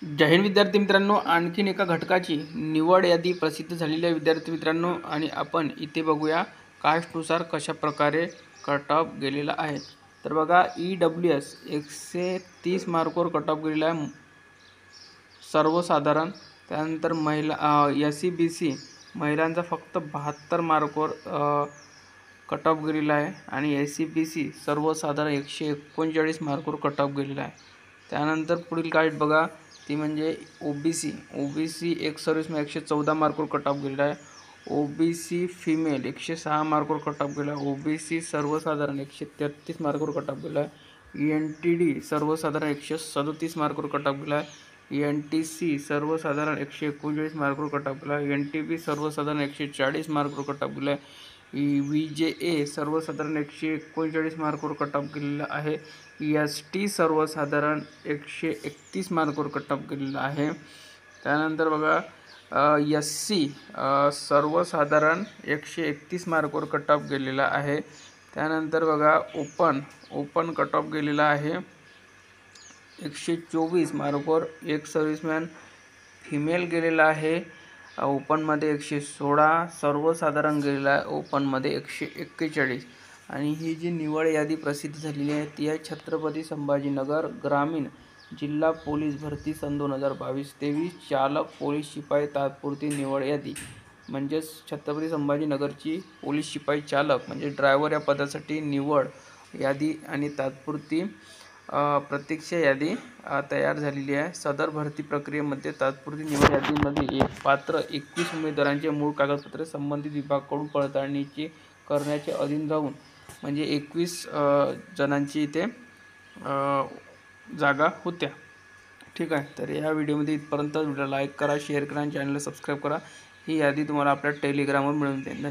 जय हिंद विद्यार्थी मित्रांनो, आणखीन एका घटकाची निवड यादी प्रसिद्ध झालेली आहे विद्यार्थी मित्रांनो. आणि आपण इथे बघूया कास्टनुसार कशा प्रकारे कट ऑफ गेलेला आहे. तर बघा, EWS 130 मार्कवर कट ऑफ गेलेला आहे सर्वसाधारण. त्यानंतर महिला SCBC महिलांचा फक्त 72 मार्कवर कट ऑफ गेलेला आहे. आणि SCBC सर्वसाधारण 139 मार्कवर कट ऑफ गेलेला आहे. त्यानंतर पुढील कास्ट बघा, ती म्हणजे OBC एक सर्व्हिसमॅन 114 मार्कवर कट ऑफ गेलेला आहे. OBC फिमेल 106 मार्कवर कट ऑफ गेला आहे. OBC सर्वसाधारण 133 मार्कवर कट ऑफ गेला आहे. ENTD सर्वसाधारण 137 मार्कवर कट ऑफ गेला आहे. ENTC सर्वसाधारण 139 मार्कवर कट ऑफ गेला आहे. NTB सर्वसाधारण 140 मार्कवर कट ऑफ गेला आहे. VJA सर्वसाधारण 139 मार्कवर कट ऑफ गेलेला आहे. ST सर्वसाधारण 131 मार्कवर कट ऑफ गेलेला आहे. त्यानंतर बघा, SC सर्वसाधारण 131 मार्कवर कट ऑफ गेलेला आहे. त्यानंतर बघा, ओपन कट ऑफ गेलेला आहे 124 मार्कवर. एक सर्व्हिसमॅन फिमेल गेलेला आहे ओपनमध्ये 116, सर्वसाधारण गेलेला आहे ओपनमध्ये 141. आणि ही जी निवड यादी प्रसिद्ध झालेली आहे ती आहे छत्रपती संभाजीनगर ग्रामीण जिल्हा पोलीस भरती सन 2022-23 चालक पोलीस शिपाई तात्पुरती निवड यादी. म्हणजेच छत्रपती संभाजीनगरची पोलीस शिपाई चालक म्हणजे ड्रायव्हर या पदासाठी निवड यादी आणि तात्पुरती प्रतीक्षा यादी तयार झालेली आहे. सदर भरती प्रक्रियेमध्ये तात्पुरती निवड यादीमध्ये पात्र 21 उमेदवारांचे मूळ कागदपत्रे संबंधित विभागाकडून पडताळणीची करण्याचे अधीन राहून म्हणजे 21 जणांची इथे जागा होत्या. ठीक आहे. तर या व्हिडिओमध्ये इथपर्यंत. व्हिडिओ लाईक करा, शेअर करा आणि चॅनलला सबस्क्राईब करा. ही यादी तुम्हाला आपल्या टेलिग्रामवर मिळून जाईल.